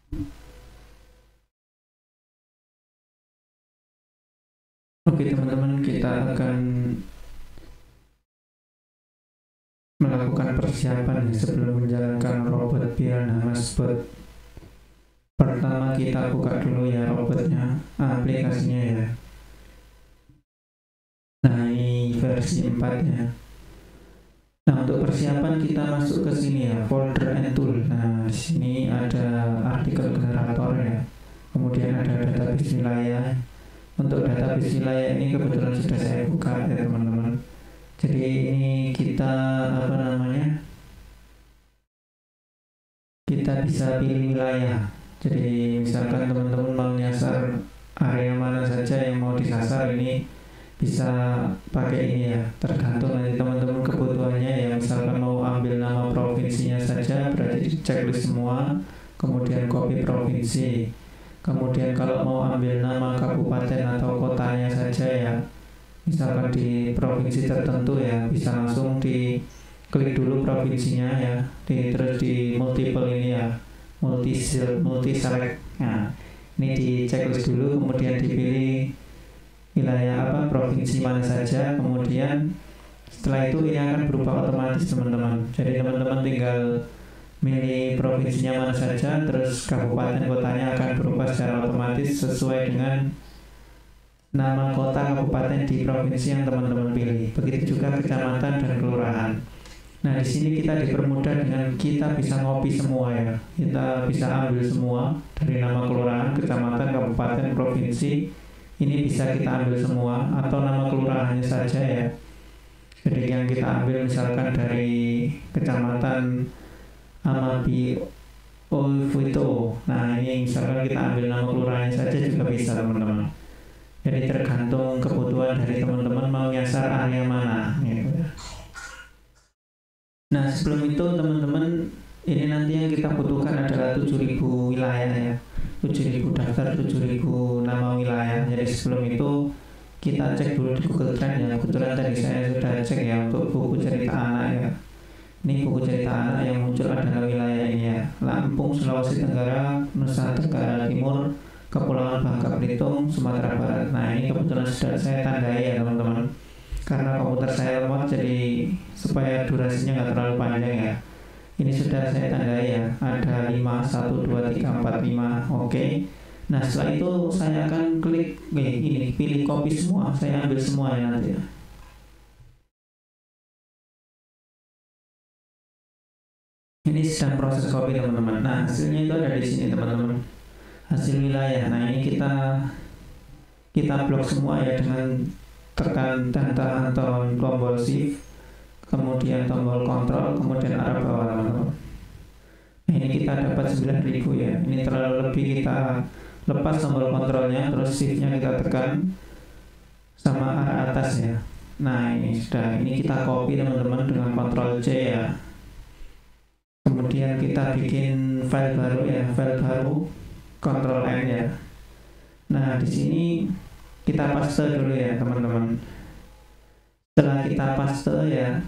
Oke teman-teman, kita akan melakukan persiapan sebelum menjalankan robot Piranha Bot. Pertama kita buka dulu ya robotnya, aplikasinya ya. Nah ini versi 4 ya. Nah untuk persiapan kita masuk ke sini ya, folder and tool. Nah di sini ada artikel generator ya. Kemudian ada database wilayah. Untuk database wilayah ini kebetulan sudah saya buka ya teman-teman. Jadi ini kita kita bisa pilih wilayah. Jadi misalkan teman-teman mau nyasar area mana saja yang mau disasar, ini bisa pakai ini ya, tergantung nanti teman-teman kebutuhannya ya. Misalkan mau ambil nama provinsinya saja, berarti di checklist semua, kemudian copy provinsi. Kemudian kalau mau ambil nama kabupaten atau kotanya saja ya, misalkan di provinsi tertentu ya, bisa langsung di klik dulu provinsinya ya, terus di multiple ini ya, multi select. Nah ini di checklist dulu, kemudian dipilih wilayah provinsi mana saja, kemudian setelah itu ini akan berubah otomatis teman-teman. Jadi teman-teman tinggal milih provinsinya mana saja, terus kabupaten kotanya akan berubah secara otomatis sesuai dengan nama kota kabupaten di provinsi yang teman-teman pilih. Begitu juga kecamatan dan kelurahan. Nah di sini kita dipermudah dengan kita bisa ngopi semua ya. Kita bisa ambil semua dari nama kelurahan, kecamatan, kabupaten, provinsi. Ini bisa kita ambil semua atau nama kelurahannya saja ya. Jadi yang kita ambil misalkan dari kecamatan Amabi Olvito. Nah ini misalkan kita ambil nama kelurahannya saja juga bisa teman-teman. Jadi tergantung kebutuhan dari teman-teman mau nyasar area mana gitu. Nah sebelum itu teman-teman, ini nanti yang kita butuhkan adalah 7.000 wilayah ya, 7.000 daftar, 7.000 nama wilayah. Jadi sebelum itu kita cek dulu di Google Trend ya. Kebetulan tadi saya sudah cek ya untuk buku cerita anak ya. Ini buku cerita anak yang muncul adalah wilayah ini ya, Lampung, Sulawesi Tenggara, Nusa Tenggara Timur, Kepulauan Bangka Belitung, Sumatera Barat. Nah ini kebetulan sudah saya tandai ya teman-teman, karena komputer saya lemot, jadi supaya durasinya nggak terlalu panjang ya. Ini sudah saya tandai ya, ada 5, 1, 2, 3, 4, 5. Oke. Nah setelah itu saya akan klik ini, pilih copy semua, saya ambil semua ya nanti ya. Ini sedang proses copy teman-teman. Nah hasilnya itu ada di sini teman-teman, hasil wilayah. Nah ini kita blok semua ya dengan tekan tanda atau tombol shift, kemudian tombol kontrol, kemudian arah bawah teman-teman. Nah ini kita dapat 9.000 ya. Ini terlalu lebih, kita lepas tombol kontrolnya, terus shiftnya kita tekan sama arah atas ya. Nah ini sudah, ini kita copy teman-teman dengan kontrol C ya. Kemudian kita bikin file baru ya, file baru, kontrol N ya. Nah di sini kita paste dulu ya teman-teman. Setelah kita paste ya,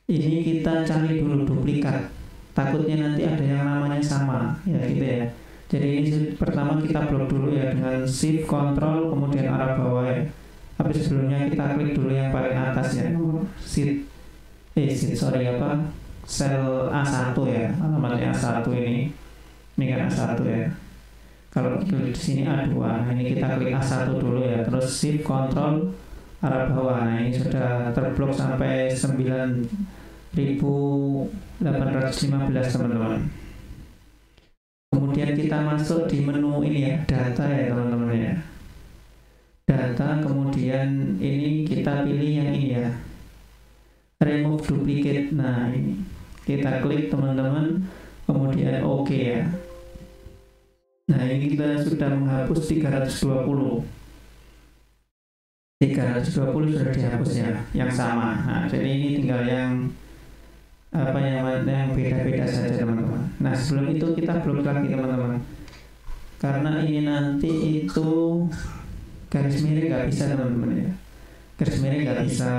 ini kita cari dulu duplikat, takutnya nanti ada yang namanya sama ya gitu ya. Jadi ini pertama kita blok dulu ya dengan shift kontrol kemudian arah bawah ya. Tapi sebelumnya kita klik dulu yang paling atas ya, sel A1 ya, alamatnya A1 ini kan A1 ya. Kalau klik di sini A2, nah ini kita klik A1 dulu ya, terus shift kontrol arah bawah. Nah ini sudah terblok sampai 9.815 teman-teman. Kemudian kita masuk di menu ini ya, data ya teman-teman ya, data. Kemudian ini kita pilih yang ini ya, remove duplicate. Nah ini kita klik teman-teman, kemudian oke ya. Nah ini kita sudah menghapus 320 sudah dihapus ya, yang sama. Nah jadi ini tinggal yang yang beda-beda saja teman-teman. Nah sebelum itu kita blok lagi teman-teman, karena ini nanti itu garis miring nggak bisa teman-teman ya, garis miring nggak bisa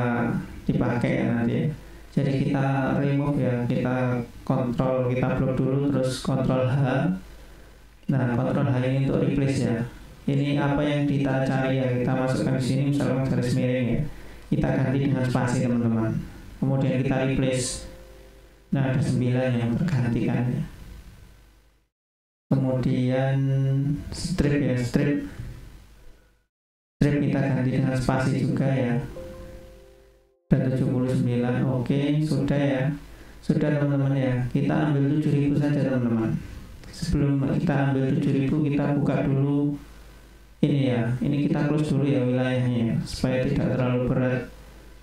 dipakai ya nanti ya. Jadi kita remove ya, kita kontrol, kita blok dulu, terus kontrol H, Nah, Ctrl H ini untuk replace ya. Ini apa yang kita cari ya, kita masukkan di sini misalkan garis miring ya. Kita ganti dengan spasi teman-teman. Kemudian kita replace. Nah, ada 9 yang tergantikan ya. Kemudian strip ya, strip kita ganti dengan spasi juga ya. Dan 79, oke, sudah ya. Sudah teman-teman ya. Kita ambil 7.000 saja teman-teman. Sebelum kita ambil 7.000, kita buka dulu ini ya. Ini kita close dulu ya wilayahnya ya, supaya tidak terlalu berat.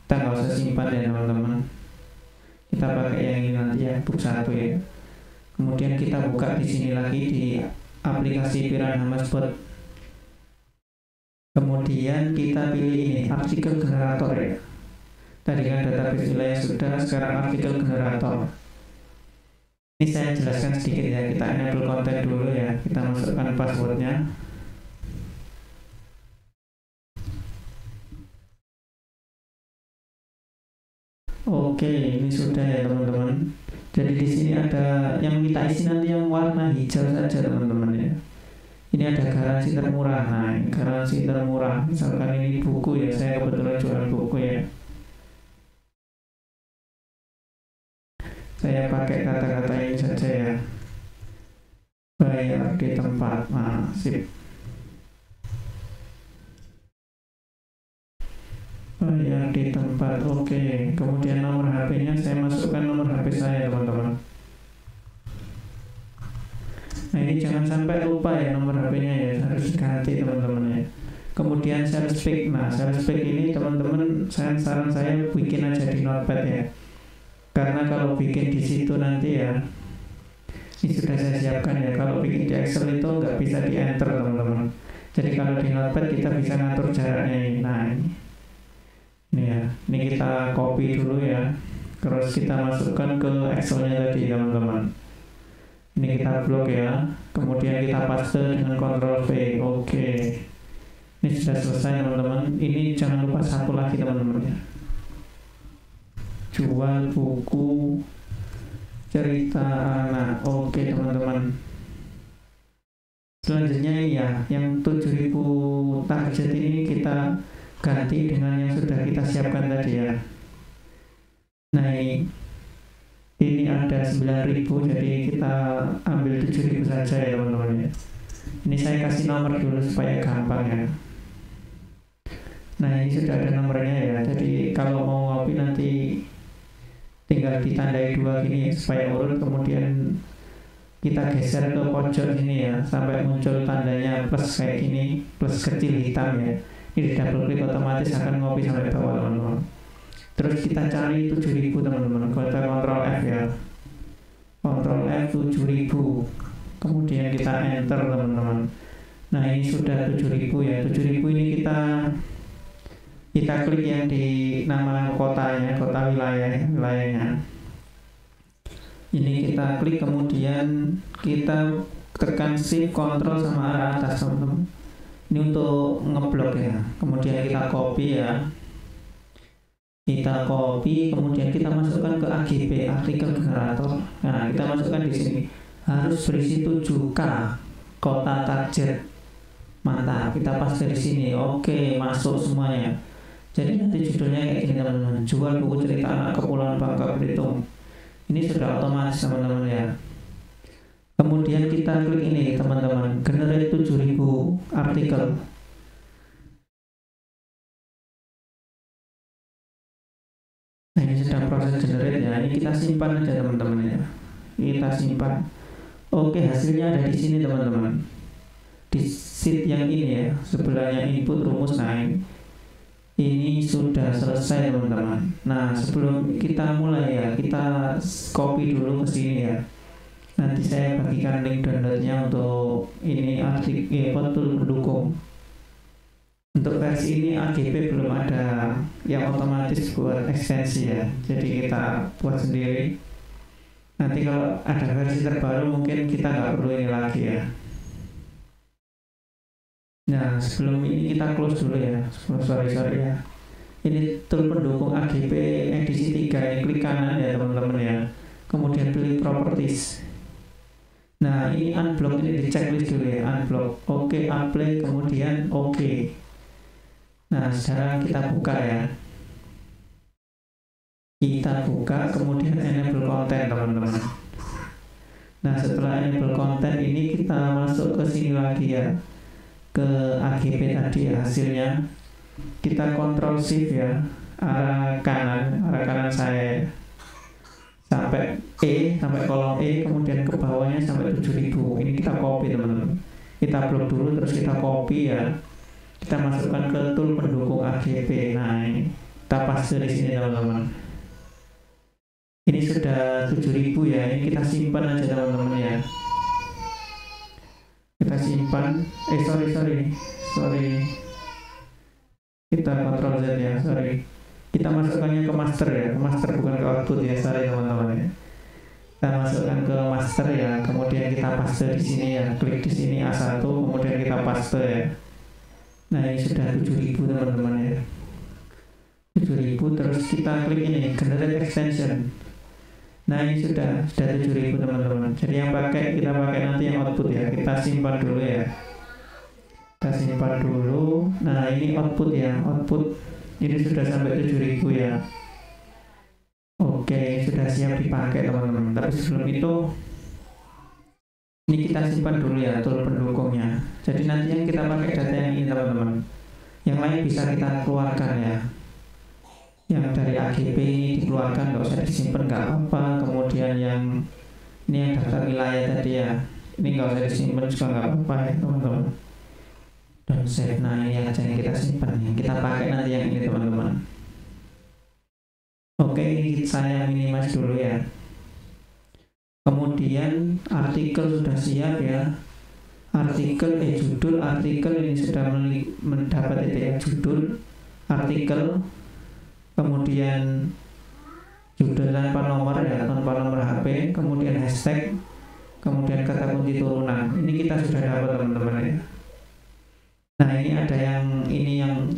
Kita nggak usah simpan ya teman-teman. Kita pakai yang ini nanti ya, book 1 ya. Kemudian kita buka di sini lagi di aplikasi Piranha Matchbot. Kemudian kita pilih ini artikel generator ya. Tadi kan database wilayah sudah, sekarang artikel generator. Ini saya jelaskan sedikit ya, kita enable konten dulu ya, kita masukkan passwordnya. Oke, ini sudah ya teman-teman. Jadi di sini ada yang kita isi nanti yang warna hijau saja teman-teman ya. Ini ada garansi termurah. Nah, garansi termurah. Misalkan ini buku ya, saya kebetulan jual buku ya. Saya pakai kata-kata ini saja ya. Bayar di tempat. Nah, sip. Bayar di tempat. Oke. Kemudian nomor HP-nya saya masukkan nomor HP saya teman-teman. Nah, ini jangan sampai lupa ya nomor HP-nya ya, harus diganti teman-teman ya. Kemudian sales pick. Nah, sales pick ini teman-teman, saran saya bikin aja di Notepad ya. Karena kalau bikin di situ nanti ya, ini sudah saya siapkan ya. Kalau bikin di Excel itu nggak bisa di enter teman-teman. Jadi kalau di Notepad kita bisa ngatur jaraknya ini. Nah, ini ya, ini kita copy dulu ya. Terus kita masukkan ke Excelnya tadi teman-teman. Ini kita blok ya. Kemudian kita paste dengan Ctrl V. Oke. Ini sudah selesai teman-teman. Ini jangan lupa satu lagi teman-teman ya. Jual buku cerita anak. Oke teman-teman. Selanjutnya ya, yang 7.000 target ini kita ganti dengan yang sudah kita siapkan tadi ya. Nah, ini ada 9.000, jadi kita ambil 7.000 saja ya teman-teman ya. Ini saya kasih nomor dulu supaya gampang ya. Nah, ini sudah ada nomornya ya. Jadi kalau mau ngopi nanti tinggal ditandai 2 gini supaya urut, kemudian kita geser ke pojok sini ya sampai muncul tandanya plus kayak gini, plus kecil hitam ya. Ini double klik otomatis akan ngopi sampai bawah teman-teman. Terus kita cari 7.000 teman-teman. Kita Ctrl F ya. Ctrl F 7.000. Kemudian kita enter teman-teman. Nah, ini sudah 7.000 ya. 7.000 ini kita klik yang di nama kotanya, kota wilayahnya. Ini kita klik, kemudian kita tekan shift Ctrl sama arah atas teman-teman. Ini untuk ngeblok ya. Kemudian kita copy ya. Kita copy, kemudian kita masukkan ke AGB, artikel generator. Nah, kita masukkan di sini. Harus berisi 7K kota target. Mantap, kita paste di sini. Oke, masuk semuanya. Jadi nanti judulnya kayak gini teman-teman. Jual buku cerita anak Kepulauan Bangka Belitung. Ini sudah otomatis teman-teman ya. Kemudian kita klik ini teman-teman, generate 7.000 artikel. Nah, ini sedang proses generate ya. Ini kita simpan aja teman-teman ya. Kita simpan. Oke, hasilnya ada di sini teman-teman. Di sheet yang ini ya, sebelahnya input rumus. Nah, ini sudah selesai teman-teman. Nah, sebelum kita mulai ya, kita copy dulu ke sini ya. Nanti saya bagikan link downloadnya untuk ini artikel tool pendukung. Untuk versi ini AGB belum ada yang otomatis buat ekstensi ya. Jadi kita buat sendiri. Nanti kalau ada versi terbaru mungkin kita nggak perlu ini lagi ya. Nah, sebelum ini kita close dulu ya. Sorry ya. Ini tool pendukung AGB edisi 3, ini klik kanan ya teman-teman ya. Kemudian pilih properties. Nah, ini unblock, ini di checklist dulu oke, apply, kemudian oke. Nah, sekarang kita buka ya. Kita buka, kemudian enable content teman-teman. Nah, setelah enable content ini kita masuk ke sini lagi ya, ke AGP tadi ya, hasilnya. Kita Ctrl Shift ya, arah kanan saya sampai sampai kolom kemudian ke bawahnya sampai 7000. Ini kita copy teman-teman. Kita upload dulu, terus kita copy ya. Kita masukkan ke tool pendukung AGP. Nah, ini kita paste di sini teman-teman. Ini sudah 7000 ya. Ini kita simpan aja teman-teman ya. Kita simpan. Sorry. Kita Ctrl Z ya. Sorry. Kita masukkannya ke master ya, ke master bukan ke output ya, sorry teman-teman ya. Kita masukkan ke master ya, kemudian kita paste di sini ya, klik di sini A1, kemudian kita paste ya. Nah, ini sudah 7000 teman-teman ya. 7000, terus kita klik ini generate extension. Nah, ini sudah 7000 teman-teman. Jadi yang kita pakai nanti yang output ya. Kita simpan dulu ya. Kita simpan dulu. Nah, ini output ya, output. Ini sudah sampai 7000 ya. Oke, sudah siap dipakai teman-teman. Tapi sebelum itu, ini kita simpan dulu ya tool pendukungnya. Jadi nanti yang kita pakai data yang ini teman-teman. Yang lain bisa kita keluarkan ya. Yang dari AGP ini dikeluarkan, nggak usah disimpan, nggak apa-apa. Kemudian yang ini yang daftar wilayah tadi ya, ini nggak usah disimpan juga nggak apa-apa ya teman-teman. Dan save. Nah, ini aja yang kita simpan, yang kita pakai nanti yang ini teman-teman. Oke, ini saya minimize dulu ya. Kemudian artikel sudah siap ya. Judul artikel ini sudah mendapat itu ya, judul artikel, kemudian judul tanpa nomor ya, tanpa nomor HP, kemudian hashtag, kemudian kata kunci turunan. Ini kita sudah dapat teman-teman ya. Nah, ini ada yang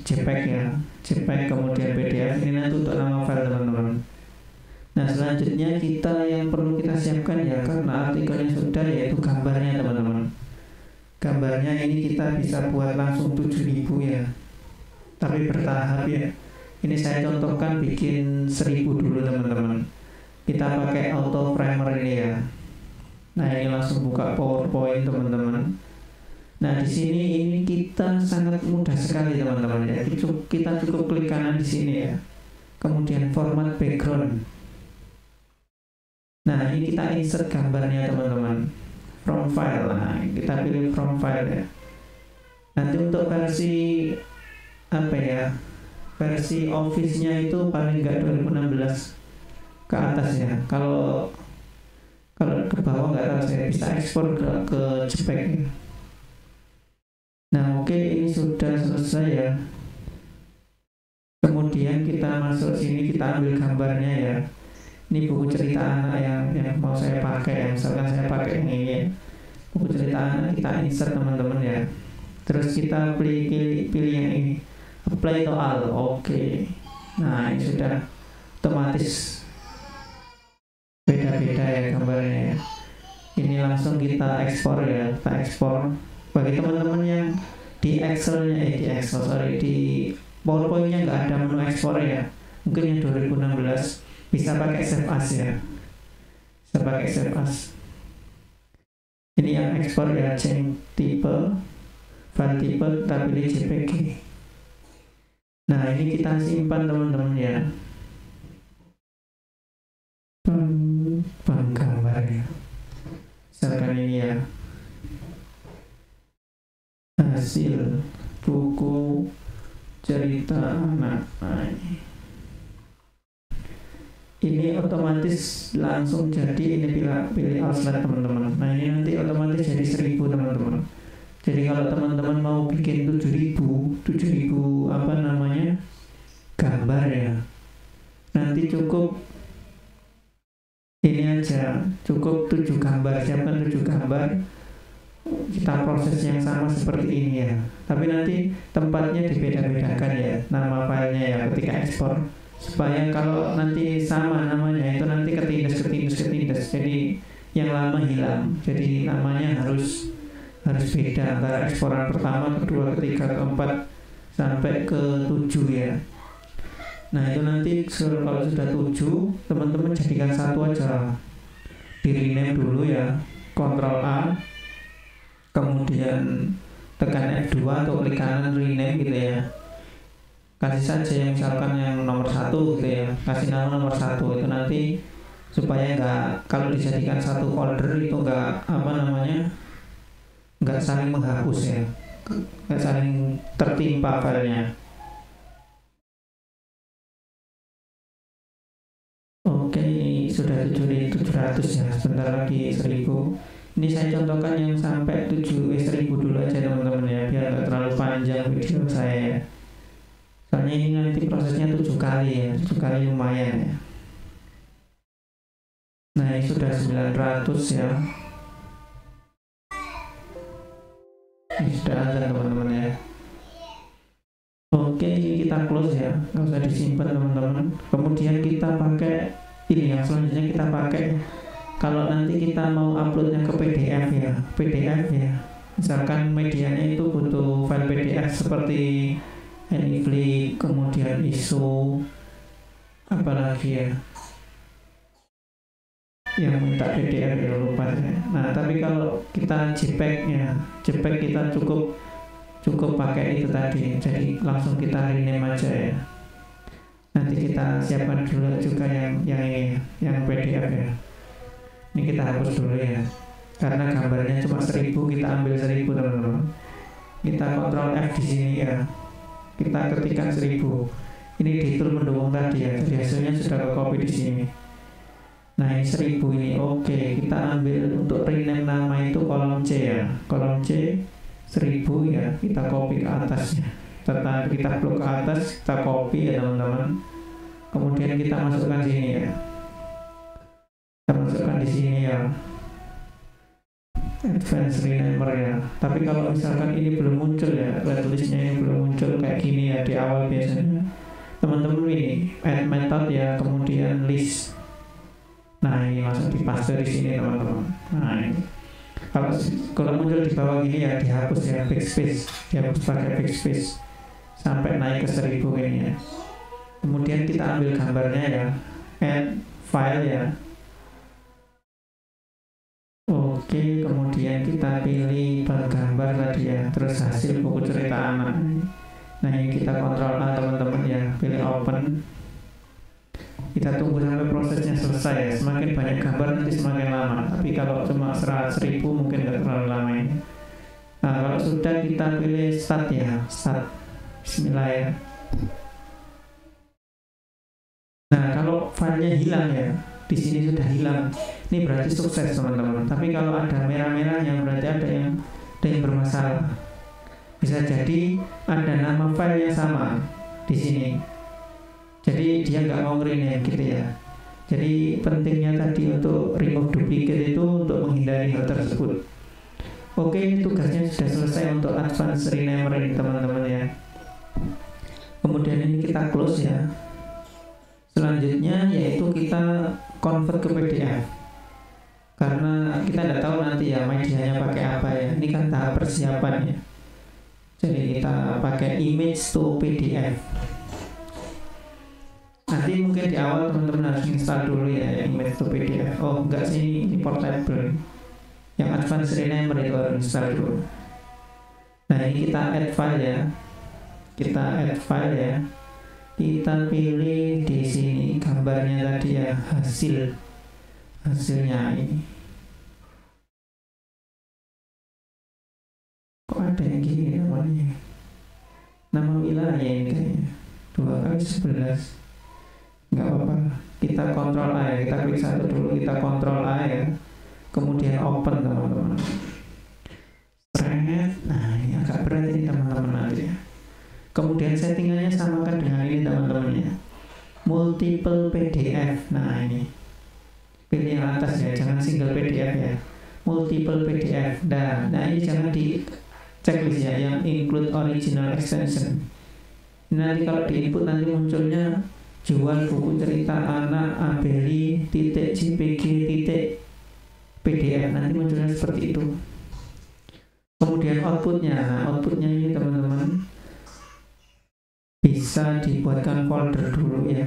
JPEG ya, JPEG kemudian PDF. Ini nanti untuk nama file teman-teman. Nah, selanjutnya yang perlu kita siapkan ya, karena artikelnya sudah, yaitu gambarnya teman-teman. Gambarnya ini kita bisa buat langsung 7000 ya, tapi bertahap ya. Ini saya contohkan bikin 1000 dulu teman-teman. Kita pakai auto framer ini ya. Nah, ini langsung buka PowerPoint teman-teman. Nah, di sini ini kita sangat mudah sekali teman-teman ya. Kita cukup klik kanan di sini ya. Kemudian format background. Nah, ini kita insert gambarnya teman-teman. From file. Nah, kita pilih from file ya. Nanti untuk versi versi office-nya itu paling enggak 2016 ke atas ya. Kalau ke bawah nggak tahu, saya bisa ekspor ke JPEG ya. Nah, oke, ini sudah selesai ya. Kemudian kita masuk sini, kita ambil gambarnya ya. Ini buku cerita anak yang mau saya pakai ya. Misalkan saya pakai yang ini ya. Buku cerita anak, kita insert teman-teman ya. Terus kita pilih yang ini, apply to all. Oke. Nah, ini sudah otomatis beda-beda ya gambarnya ya. Ini langsung kita ekspor ya. Kita ekspor. Bagi teman-teman yang di di PowerPoint-nya nggak ada menu ekspor ya, mungkin yang 2016 bisa pakai Save As ya, bisa pakai Save As. Ini yang ekspor ya, change tipe, file tipe, kita pilih JPG. Nah, ini kita simpan teman-teman ya, gambar ya, misalkan ini ya, hasil buku cerita anak. Nah, ini otomatis langsung jadi, ini pilih outlet teman-teman. Nah, ini nanti otomatis jadi 1000 teman-teman. Jadi kalau teman-teman mau bikin 7000 gambar ya, nanti cukup ini aja, cukup 7 gambar, siapkan 7 gambar. Kita proses yang sama seperti ini ya, tapi nanti tempatnya dibeda-bedakan ya, nama filenya ya ketika ekspor, supaya kalau nanti sama namanya itu nanti ketindas, jadi yang lama hilang. Jadi namanya harus harus beda antara eksporan pertama, kedua, ketiga, keempat sampai ke 7 ya. Nah itu nanti kalau sudah 7, teman-teman jadikan satu aja, di rename dulu ya, Ctrl A, kemudian tekan F2 atau klik kanan rename gitu ya. Kasih saja yang misalkan yang nomor 1 gitu ya, kasih nama nomor 1 itu nanti supaya nggak, kalau dijadikan satu folder itu nggak nggak saling menghapus ya, nggak saling tertimpa filenya. Oke, ini sudah 700 ya, sebentar lagi 1000. Ini saya contohkan yang sampai 1000 dulu aja teman-teman ya, biar nggak terlalu panjang video saya ya. Soalnya ini nanti prosesnya 7 kali ya, 7 kali lumayan ya. Nah ini sudah 900 ya. Ini sudah ada teman-teman ya. Oke, ini kita close ya, nggak usah disimpan teman-teman. Kemudian kita pakai ini yang selanjutnya kita pakai, kalau nanti kita mau uploadnya ke PDF ya, misalkan medianya itu butuh file PDF seperti Anyflix, kemudian ISO, apalagi ya yang minta PDF ya, lupa ya. Nah tapi kalau kita JPEG kita cukup pakai itu tadi, jadi langsung kita rename aja ya. Nanti kita siapkan dulu juga yang ini, yang PDF ya. Ini kita hapus dulu ya, karena gambarnya cuma 1000, kita ambil 1000 teman-teman. Kita Ctrl F di sini ya, kita ketikkan 1000. Ini di tool mendukung tadi ya, jadi hasilnya sudah ke copy di sini. Nah ini 1000 ini, oke, kita ambil untuk rename nama itu kolom C ya, kolom C 1000 ya, kita copy ke atasnya. Tetap kita blok ke atas, kita copy ya teman-teman. Kemudian kita masukkan sini ya, kita masukkan di sini ya, advanced renamer ya. Tapi kalau misalkan ini belum muncul ya, red listnya ini belum muncul kayak gini ya di awal biasanya, teman-teman ini add method ya, kemudian list. Nah ini langsung dipaste di sini teman-teman. Nah ini kalau muncul di bawah gini ya dihapus ya, backspace, dihapus pakai backspace sampai naik ke 1000 ini ya. Kemudian kita ambil gambarnya ya, add file ya. Oke, kemudian kita pilih gambar tadi ya, terus hasil buku cerita anak. Nah ini kita Ctrl A teman-teman ya, pilih open. Kita tunggu sampai prosesnya selesai ya. Semakin banyak gambar nanti semakin lama, tapi kalau cuma 1000 mungkin nggak terlalu lama ini. Nah kalau sudah kita pilih start ya, start. Bismillah ya. Nah kalau filenya hilang ya, di sini sudah hilang, ini berarti sukses teman-teman. Tapi kalau ada merah-merahnya berarti ada yang bermasalah. Bisa jadi ada nama file yang sama di sini, jadi dia nggak mau rename gitu ya. Jadi pentingnya tadi untuk remove duplicate itu untuk menghindari hal tersebut. Oke, ini tugasnya sudah selesai untuk advanced renamer ini teman-teman ya. Kemudian ini kita close ya. Selanjutnya yaitu kita convert ke PDF, karena kita tidak tahu nanti ya medianya pakai apa ya. Ini kan tahap persiapan ya. Jadi kita pakai image to PDF. Nanti mungkin di awal teman-teman harus install dulu ya image to PDF. Oh enggak sih, ini portable. Yang advanced renamer itu harus install dulu. Nah ini kita add file ya. Kita add file ya. Kita pilih di sini gambarnya tadi ya, hasilnya ini. Kok ada yang gini namanya? Nama wilayah ini kayaknya 2x11. Nggak apa-apa. Kita Ctrl A ya, kita klik satu dulu, kita Ctrl A ya. Kemudian open teman-teman. Nah ini agak berat ini teman-teman nanti ya. Kemudian settingannya samakan dengan ini teman-teman ya, multiple PDF. Nah ini pilih yang atas ya, jangan single PDF ya, multiple PDF. Nah ini jangan di checklist ya, yang include original extension. Nanti kalau di input nanti munculnya jual buku cerita anak abeli.jpg.pdf, nanti munculnya seperti itu. Kemudian outputnya, nah outputnya ini teman-teman bisa dibuatkan folder dulu ya,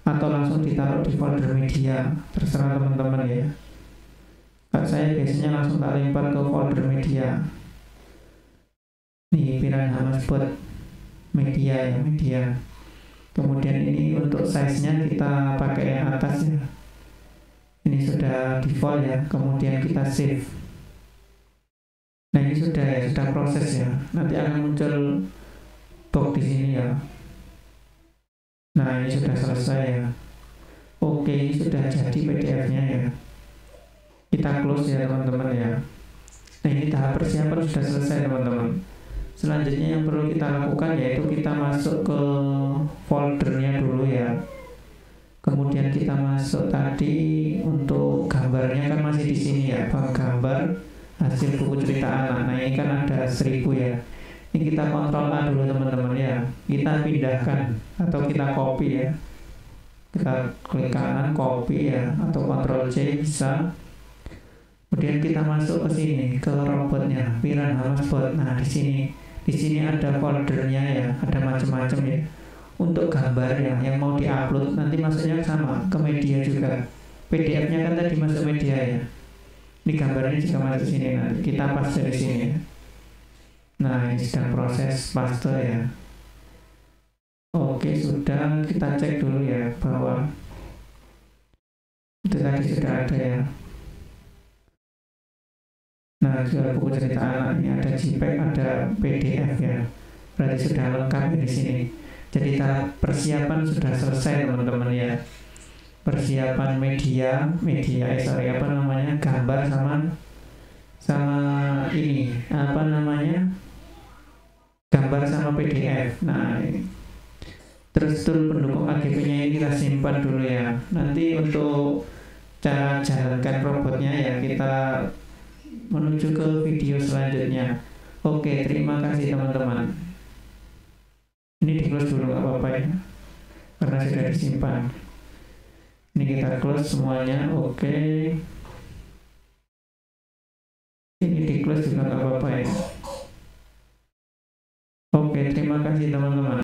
atau langsung ditaruh di folder media, terserah teman-teman ya. Kalau saya biasanya langsung tak lempar ke folder media. Nih Piranha Masbot media ya, media. Kemudian ini untuk size-nya kita pakai yang atas ya. Ini sudah default ya, kemudian kita save. Nah ini sudah ya, sudah proses ya. Nanti akan muncul box di sini ya. Nah ini sudah selesai ya. Oke, ini sudah jadi PDF-nya ya. Kita close ya teman-teman ya. Nah ini tahap persiapan sudah selesai teman-teman. Selanjutnya yang perlu kita lakukan yaitu kita masuk ke foldernya dulu ya. Kemudian kita masuk tadi untuk gambarnya kan masih di sini ya, gambar hasil buku cerita anak. Nah ini kan ada 1000 ya. Ini kita kontrol A dulu teman-teman ya. Kita pindahkan atau kita copy ya. Kita klik kanan copy ya, atau Ctrl C bisa. Kemudian kita masuk ke sini ke robotnya Piranha Masbot. Nah di sini ada foldernya ya, ada macam-macam ya. Untuk gambar ya yang mau diupload nanti masuknya sama ke media juga. PDF-nya kan tadi masuk media ya. Ini gambarnya juga masuk sini, nanti kita paste di sini ya. Nah ini sedang proses paste ya. Oke sudah, kita cek dulu ya bahwa itu tadi sudah ada ya. Nah juga buku cerita anak ini ada JPEG, ada PDF ya. Berarti sudah lengkap di sini. Jadi tahap persiapan sudah selesai teman-teman ya. Persiapan media apa namanya, gambar sama ini apa namanya, gambar sama PDF. Nah ini. Terus tool pendukung AGP-nya ini kita simpan dulu ya. Nanti untuk cara jalankan robotnya ya kita menuju ke video selanjutnya. Oke, terima kasih teman-teman. Ini di close dulu gak apa-apa ya, karena sudah disimpan. Ini kita close semuanya. Oke, ini di close juga gak apa-apa ya. Oke, terima kasih teman-teman.